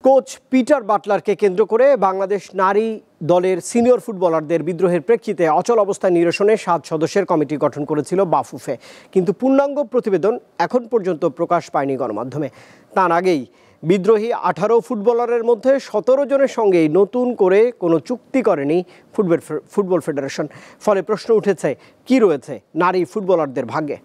Coach Peter বাটলারকে কেন্দ্র করে বাংলাদেশ নারী দলের সিনিয়র ফুটবলারদের বিদ্রোহের প্রেক্ষিতে অচল অবস্থা নিরসনে 7 সদস্যের কমিটি গঠন করেছিল বাফুফে, কিন্তু পূর্ণাঙ্গ প্রতিবেদন এখন পর্যন্ত প্রকাশ পায়নি গণমাধ্যমে। তার আগেই বিদ্রোহী 18 ফুটবলারের মধ্যে 17 জনের সঙ্গেই নতুন করে কোনো চুক্তি করেনি ফুটবল ফেডারেশন। ফলে প্রশ্ন উঠেছে, কি রয়েছে নারী ফুটবলারদের ভাগ্যে?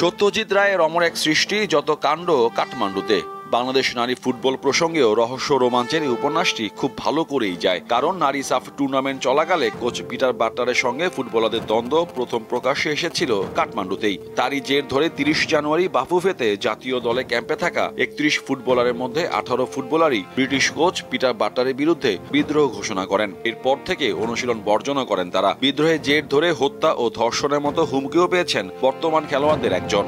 সত্যজিৎ রায়ের অমর এক সৃষ্টি, যত কাণ্ড কাঠমান্ডুতে। বাংলাদেশ নারী ফুটবল প্রসঙ্গেও রহস্য রোমাঞ্চের এই উপন্যাসটি খুব ভালো করেই যায়, কারণ নারী সাফ টুর্নামেন্ট চলাকালে কোচ পিটার বাটলারের সঙ্গে ফুটবলারদের দ্বন্দ্ব প্রথম প্রকাশ্যে এসেছিল কাঠমান্ডুতেই। তারই জের ধরে 30 জানুয়ারি বাফুফেতে জাতীয় দলে ক্যাম্পে থাকা 31 ফুটবলারের মধ্যে 18 ফুটবলারই ব্রিটিশ কোচ পিটার বাটলারের বিরুদ্ধে বিদ্রোহ ঘোষণা করেন। এরপর থেকে অনুশীলন বর্জনও করেন তারা। বিদ্রোহের জের ধরে হত্যা ও ধর্ষণের মতো হুমকিও পেয়েছেন বর্তমান খেলোয়াড়দের একজন।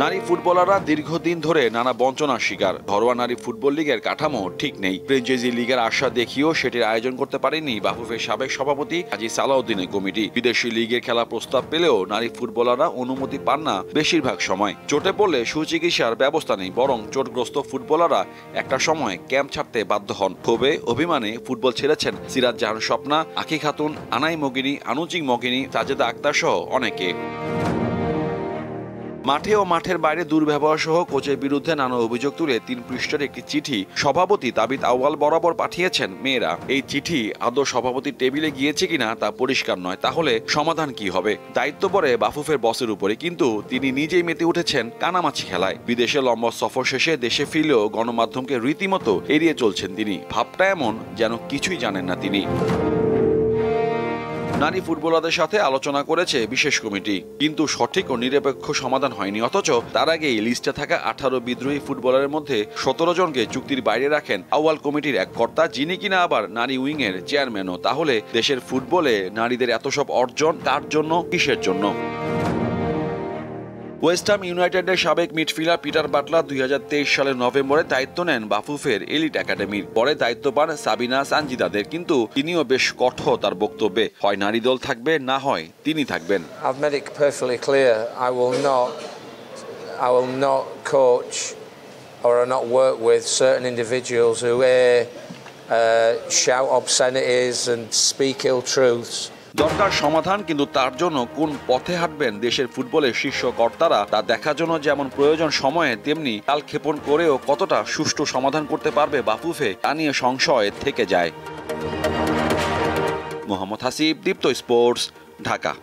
নারী ফুটবলাররা দীর্ঘদিন ধরে নানা বঞ্চনার শিকার। ঘরোয়া নারী ফুটবল লিগের কাঠামো ঠিক নেই। ফ্র্যাঞ্চাইজি লিগের আশা দেখিয়েও সেটির আয়োজন করতে পারেনি বাফুফের সাবেক সভাপতি হাজী সালাউদ্দিনের কমিটি। বিদেশি লিগের খেলা প্রস্তাব পেলেও নারী ফুটবলাররা অনুমতি পান না বেশিরভাগ সময়। চোটে পড়লে সুচিকিৎসার ব্যবস্থা নেই, বরং চোটগ্রস্ত ফুটবলাররা একটা সময় ক্যাম্প ছাড়তে বাধ্য হন। ক্ষোভে অভিমানে ফুটবল ছেড়েছেন সিরাজ জাহান স্বপ্না, আঁখি খাতুন, আনাই মগিনী, আনুচিক মগিনী, সাজেদা আক্তার সহ অনেকে। মাঠে ও মাঠের বাইরে দুর্ব্যবহার সহ কোচের বিরুদ্ধে নানা অভিযোগ তুলে 3 পৃষ্ঠার একটি চিঠি সভাপতি তাবিত আউয়াল বরাবর পাঠিয়েছেন মেয়েরা। এই চিঠি আদৌ সভাপতির টেবিলে গিয়েছে কিনা তা পরিষ্কার নয়। তাহলে সমাধান কি হবে? দায়িত্ব পড়ে বাফুফের বসের উপরে, কিন্তু তিনি নিজেই মেতে উঠেছেন কানামাছি খেলায়। বিদেশে লম্বা সফর শেষে দেশে ফিরলেও গণমাধ্যমকে রীতিমতো এড়িয়ে চলছেন তিনি। ভাবটা এমন যেন কিছুই জানেন না তিনি। নারী ফুটবলারদের সাথে আলোচনা করেছে বিশেষ কমিটি, কিন্তু সঠিক ও নিরপেক্ষ সমাধান হয়নি। অথচ তার আগেই লিস্টে থাকা 18 বিদ্রোহী ফুটবলারের মধ্যে 17 জনকে চুক্তির বাইরে রাখেন আউয়াল কমিটির এক কর্তা, যিনি কিনা আবার নারী উইং এর চেয়ারম্যানও। তাহলে দেশের ফুটবলে নারীদের এত সব অর্জন কার জন্য, কিসের জন্য? ওয়েস্ট হাম ইউনাইটেডের সাবেক মিডফিল্ডার পিটার বাটলার 2023 সালের নভেম্বরে দায়িত্ব নেন বাফুফের এলিট একাডেমির। পরে দায়িত্ব পান সাবিনা সানজিদাদের, কিন্তু তিনিও বেশ কঠোর তার বক্তব্যে। হয় নারী দল থাকবে, না হয় তিনি থাকবেন। I've made it perfectly clear I will not coach or not work with certain individuals who shout obscenities and speak ill truths. দরকার সমাধান, কিন্তু তার জন্য কোন পথে হাঁটবেন দেশের ফুটবলের শীর্ষ কর্তারা তা দেখার জন্য যেমন প্রয়োজন সময়ে, তেমনি কালক্ষেপণ করেও কতটা সুষ্ঠু সমাধান করতে পারবে বাফুফে তা নিয়ে সংশয় থেকে যায়। মোহাম্মদ হাসিব, দীপ্ত স্পোর্টস, ঢাকা।